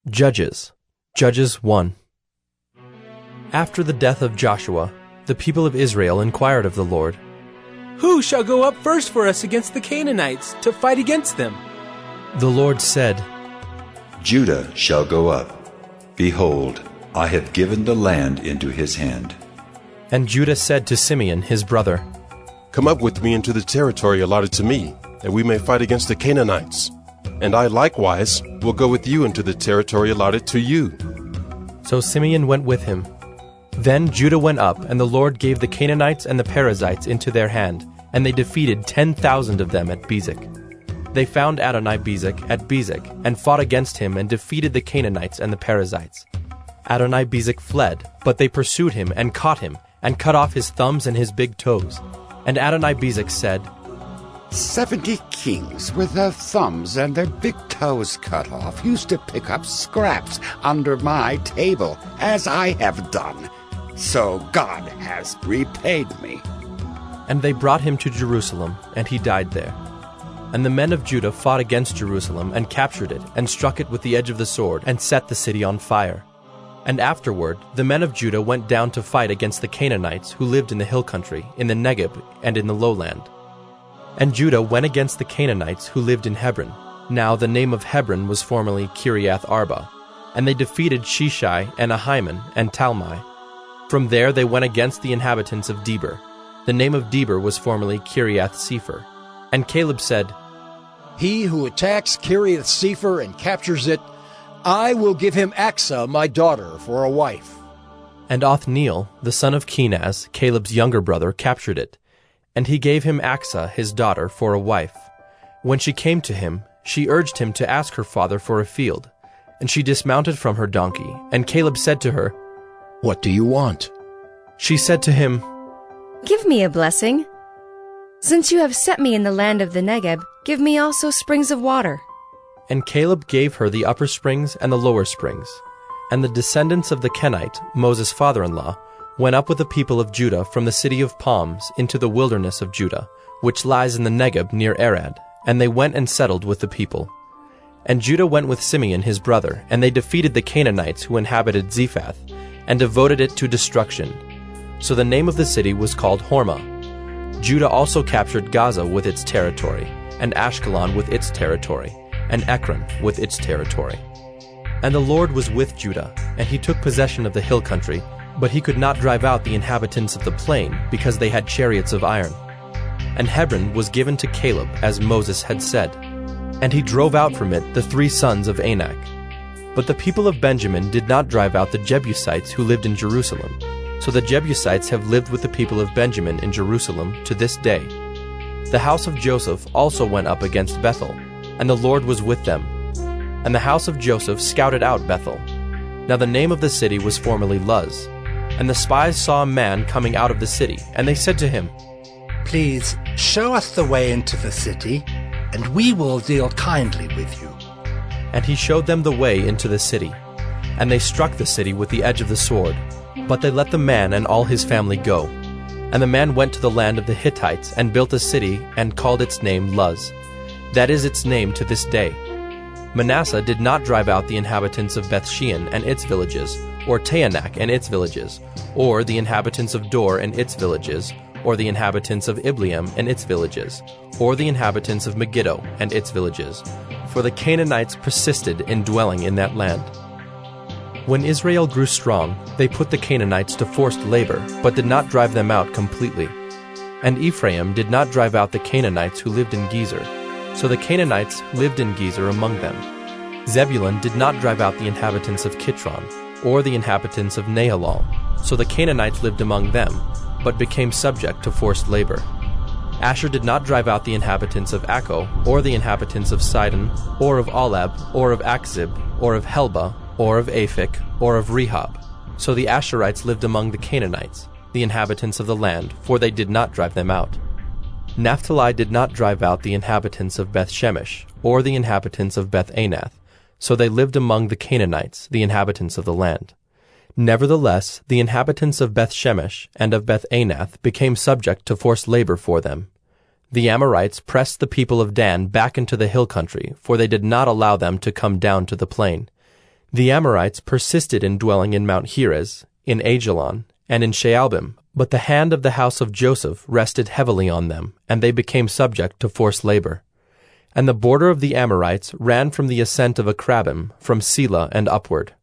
Judges 1. After the death of Joshua, the people of Israel inquired of the Lord, "Who shall go up first for us against the Canaanites to fight against them?" The Lord said, Judah shall go up. Behold, I have given the land into his hand. And Judah said to Simeon his brother, Come up with me into the territory allotted to me, that we may fight against the Canaanites. And I likewise will go with you into the territory allotted to you. So Simeon went with him. Then Judah went up, and the Lord gave the Canaanites and the Perizzites into their hand, and they defeated 10,000 of them at Bezek. They found Adoni-Bezek at Bezek, and fought against him, and defeated the Canaanites and the Perizzites. Adoni-Bezek fled, but they pursued him, and caught him, and cut off his thumbs and his big toes. And Adoni-Bezek said, 70 kings with their thumbs and their big toes cut off used to pick up scraps under my table, as I have done. So God has repaid me. And they brought him to Jerusalem, and he died there. And the men of Judah fought against Jerusalem, and captured it, and struck it with the edge of the sword, and set the city on fire. And afterward the men of Judah went down to fight against the Canaanites who lived in the hill country, in the Negeb, and in the lowland. And Judah went against the Canaanites who lived in Hebron. Now the name of Hebron was formerly Kiriath Arba. And they defeated Sheshai, and Ahiman, and Talmai. From there they went against the inhabitants of Debir. The name of Debir was formerly Kiriath Sepher. And Caleb said, He who attacks Kiriath Sepher and captures it, I will give him Achsah, my daughter, for a wife. And Othniel, the son of Kenaz, Caleb's younger brother, captured it. And he gave him Achsah, his daughter, for a wife. When she came to him, she urged him to ask her father for a field. And she dismounted from her donkey, and Caleb said to her, What do you want? She said to him, Give me a blessing. Since you have set me in the land of the Negeb, give me also springs of water. And Caleb gave her the upper springs and the lower springs. And the descendants of the Kenite, Moses' father-in-law, went up with the people of Judah from the city of palms into the wilderness of Judah, which lies in the Negeb near Arad, and they went and settled with the people. And Judah went with Simeon his brother, and they defeated the Canaanites who inhabited Zephath, and devoted it to destruction. So the name of the city was called Hormah. Judah also captured Gaza with its territory, and Ashkelon with its territory, and Ekron with its territory. And the Lord was with Judah, and he took possession of the hill country, but he could not drive out the inhabitants of the plain, because they had chariots of iron. And Hebron was given to Caleb, as Moses had said. And he drove out from it the 3 sons of Anak. But the people of Benjamin did not drive out the Jebusites who lived in Jerusalem. So the Jebusites have lived with the people of Benjamin in Jerusalem to this day. The house of Joseph also went up against Bethel, and the Lord was with them. And the house of Joseph scouted out Bethel. Now the name of the city was formerly Luz. And the spies saw a man coming out of the city, and they said to him, Please show us the way into the city, and we will deal kindly with you. And he showed them the way into the city. And they struck the city with the edge of the sword, but they let the man and all his family go. And the man went to the land of the Hittites, and built a city, and called its name Luz. That is its name to this day. Manasseh did not drive out the inhabitants of Bethshean and its villages, or Taanach and its villages, or the inhabitants of Dor and its villages, or the inhabitants of Ibleam and its villages, or the inhabitants of Megiddo and its villages, for the Canaanites persisted in dwelling in that land. When Israel grew strong, they put the Canaanites to forced labor, but did not drive them out completely. And Ephraim did not drive out the Canaanites who lived in Gezer, so the Canaanites lived in Gezer among them. Zebulun did not drive out the inhabitants of Kitron, or the inhabitants of Nahalal, so the Canaanites lived among them, but became subject to forced labor. Asher did not drive out the inhabitants of Akko, or the inhabitants of Sidon, or of Olab, or of Achzib, or of Helba, or of Aphik, or of Rehob. So the Asherites lived among the Canaanites, the inhabitants of the land, for they did not drive them out. Naphtali did not drive out the inhabitants of Beth-Shemesh, or the inhabitants of Beth-Anath, so they lived among the Canaanites, the inhabitants of the land. Nevertheless, the inhabitants of Beth-Shemesh and of Beth-Anath became subject to forced labor for them. The Amorites pressed the people of Dan back into the hill country, for they did not allow them to come down to the plain. The Amorites persisted in dwelling in Mount Heres, in Ajalon, and in Shaalbim, but the hand of the house of Joseph rested heavily on them, and they became subject to forced labor. And the border of the Amorites ran from the ascent of Akrabim, from Selah and upward.